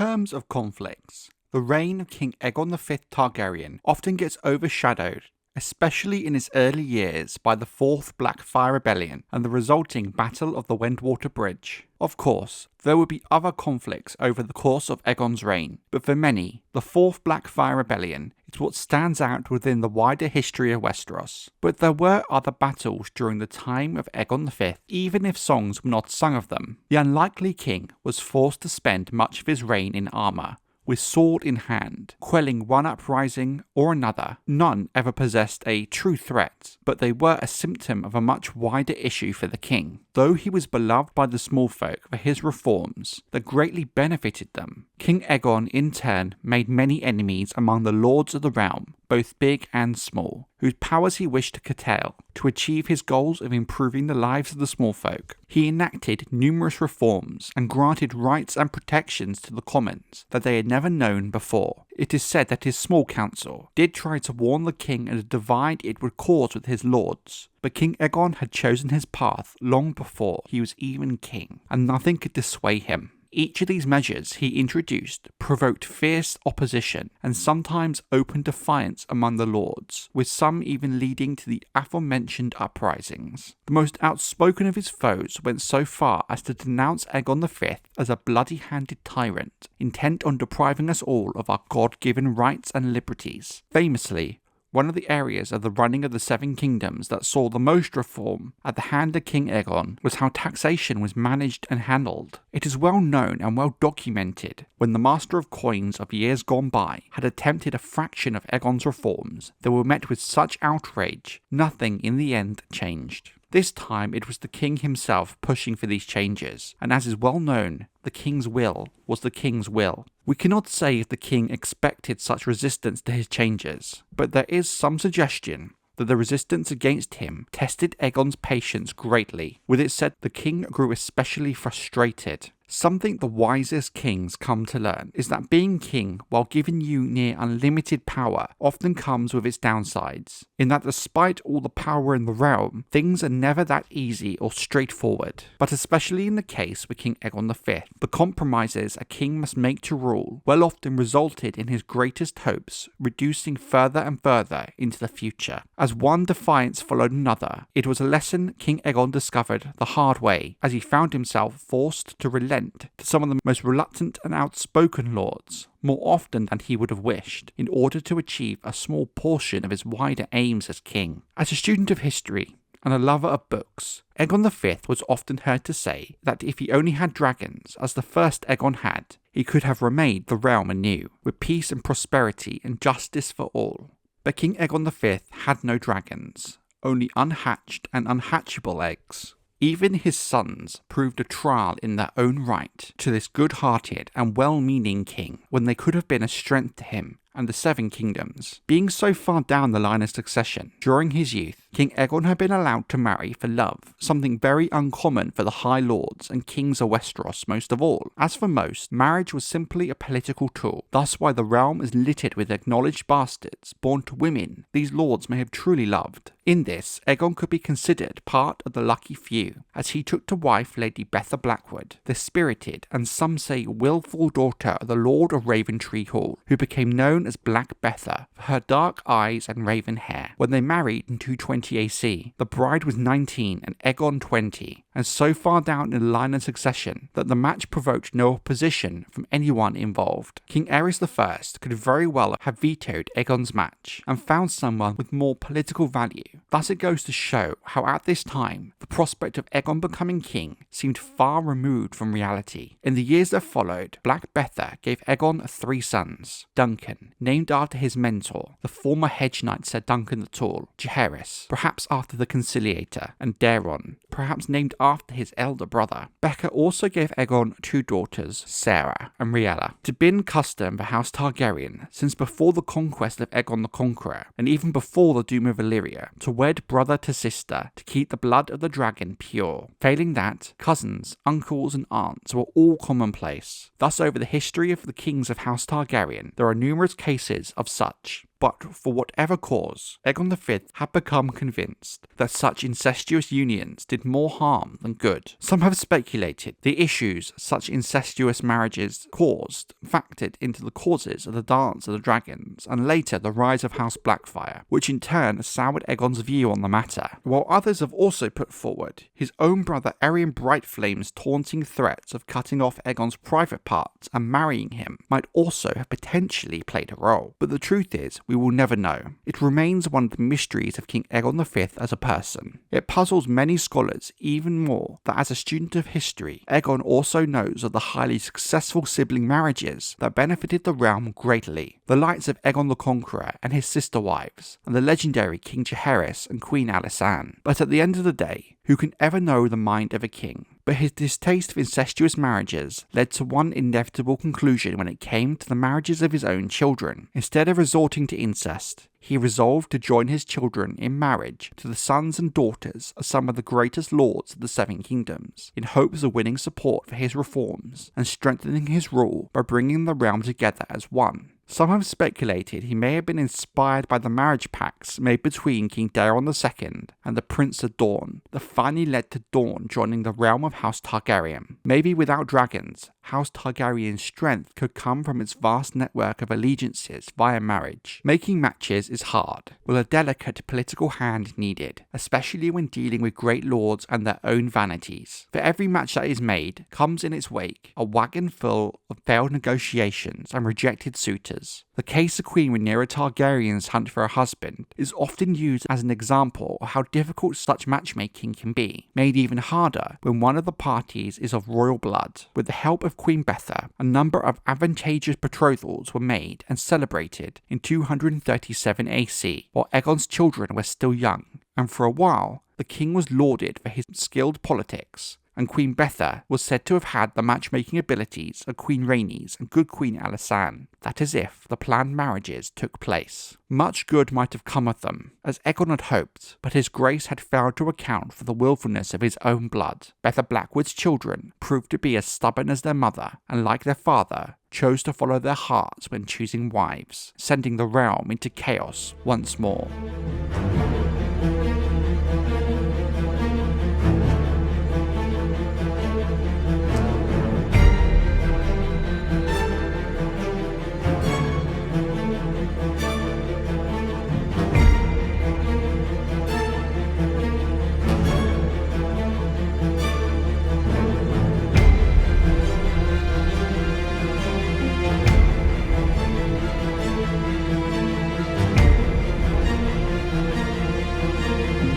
terms of conflicts, the reign of King Aegon V Targaryen often gets overshadowed, especially in his early years, by the Fourth Blackfyre Rebellion and the resulting Battle of the Wentwater Bridge. Of course, there would be other conflicts over the course of Aegon's reign, but for many, the Fourth Blackfyre Rebellion is what stands out within the wider history of Westeros. But there were other battles during the time of Aegon V, even if songs were not sung of them. The unlikely king was forced to spend much of his reign in armour, with sword in hand, quelling one uprising or another. None ever possessed a true threat, but they were a symptom of a much wider issue for the king. Though he was beloved by the smallfolk for his reforms that greatly benefited them, King Aegon in turn made many enemies among the lords of the realm, both big and small, whose powers he wished to curtail to achieve his goals of improving the lives of the smallfolk. He enacted numerous reforms and granted rights and protections to the commons that they had never known before. It is said that his small council did try to warn the king of the divide it would cause with his lords, but King Aegon had chosen his path long before he was even king, and nothing could dissuade him. Each of these measures he introduced provoked fierce opposition and sometimes open defiance among the lords, with some even leading to the aforementioned uprisings. The most outspoken of his foes went so far as to denounce Aegon V as a bloody-handed tyrant, intent on depriving us all of our God-given rights and liberties. Famously, one of the areas of the running of the Seven Kingdoms that saw the most reform at the hand of King Aegon was how taxation was managed and handled. It is well known and well documented when the Master of Coins of years gone by had attempted a fraction of Aegon's reforms that were met with such outrage, nothing in the end changed. This time it was the king himself pushing for these changes, and as is well known, the king's will was the king's will. We cannot say if the king expected such resistance to his changes, but there is some suggestion that the resistance against him tested Aegon's patience greatly. With it said, the king grew especially frustrated. Something the wisest kings come to learn is that being king, while giving you near unlimited power, often comes with its downsides, in that despite all the power in the realm, things are never that easy or straightforward. But especially in the case with King Aegon V, the compromises a king must make to rule well often resulted in his greatest hopes reducing further and further into the future. As one defiance followed another, it was a lesson King Aegon discovered the hard way, as he found himself forced to relent to some of the most reluctant and outspoken lords, more often than he would have wished, in order to achieve a small portion of his wider aims as king. As a student of history and a lover of books, Aegon V was often heard to say that if he only had dragons, as the first Aegon had, he could have remade the realm anew, with peace and prosperity and justice for all. But King Aegon V had no dragons, only unhatched and unhatchable eggs. Even his sons proved a trial in their own right to this good-hearted and well-meaning king, when they could have been a strength to him and the Seven Kingdoms. Being so far down the line of succession, during his youth, King Aegon had been allowed to marry for love, something very uncommon for the High Lords and kings of Westeros most of all. As for most, marriage was simply a political tool, thus why the realm is littered with acknowledged bastards born to women these lords may have truly loved. In this, Aegon could be considered part of the lucky few, as he took to wife Lady Betha Blackwood, the spirited and some say willful daughter of the Lord of Raventree Hall, who became known as Black Betha for her dark eyes and raven hair. When they married in 220 AC, the bride was 19 and Aegon 20, and so far down in the line of succession that the match provoked no opposition from anyone involved. King Aerys I could very well have vetoed Aegon's match and found someone with more political value. Thus it goes to show how at this time, the prospect of Aegon becoming king seemed far removed from reality. In the years that followed, Black Betha gave Aegon 3 sons: Duncan, named after his mentor, the former hedge knight Sir Duncan the Tall; Jaehaerys, perhaps after the Conciliator; and Daeron, perhaps named after his elder brother. Becca also gave Aegon 2 daughters, Sarah and Riella. It had been custom for House Targaryen, since before the conquest of Aegon the Conqueror, and even before the Doom of Valyria, to wed brother to sister to keep the blood of the dragon pure. Failing that, cousins, uncles and aunts were all commonplace. Thus over the history of the kings of House Targaryen, there are numerous cases of such. But for whatever cause, Aegon V had become convinced that such incestuous unions did more harm than good. Some have speculated the issues such incestuous marriages caused factored into the causes of the Dance of the Dragons and later the rise of House Blackfyre, which in turn soured Aegon's view on the matter, while others have also put forward his own brother Aerion Brightflame's taunting threats of cutting off Aegon's private parts and marrying him might also have potentially played a role. But the truth is, we will never know. It remains one of the mysteries of King Aegon V as a person. It puzzles many scholars even more that as a student of history, Aegon also knows of the highly successful sibling marriages that benefited the realm greatly. The likes of Aegon the Conqueror and his sister wives, and the legendary King Jaehaerys and Queen Alysanne. But at the end of the day, who can ever know the mind of a king? But his distaste for incestuous marriages led to one inevitable conclusion when it came to the marriages of his own children. Instead of resorting to incest, he resolved to join his children in marriage to the sons and daughters of some of the greatest lords of the Seven Kingdoms, in hopes of winning support for his reforms and strengthening his rule by bringing the realm together as one. Some have speculated he may have been inspired by the marriage pacts made between King Daeron II and the Prince of Dorne that finally led to Dorne joining the realm of House Targaryen. Maybe without dragons, House Targaryen's strength could come from its vast network of allegiances via marriage. Making matches is hard, with a delicate political hand needed, especially when dealing with great lords and their own vanities. For every match that is made comes in its wake a wagon full of failed negotiations and rejected suitors. The case of Queen Rhaenyra Targaryen's hunt for a husband is often used as an example of how difficult such matchmaking can be, made even harder when one of the parties is of royal blood. With the help of Queen Betha, a number of advantageous betrothals were made and celebrated in 237 AC, while Aegon's children were still young, and for a while the king was lauded for his skilled politics, and Queen Betha was said to have had the matchmaking abilities of Queen Rhaenys and good Queen Alysanne. That is if the planned marriages took place. Much good might have come of them, as Aegon had hoped, but his grace had failed to account for the willfulness of his own blood. Betha Blackwood's children proved to be as stubborn as their mother, and like their father, chose to follow their hearts when choosing wives, sending the realm into chaos once more.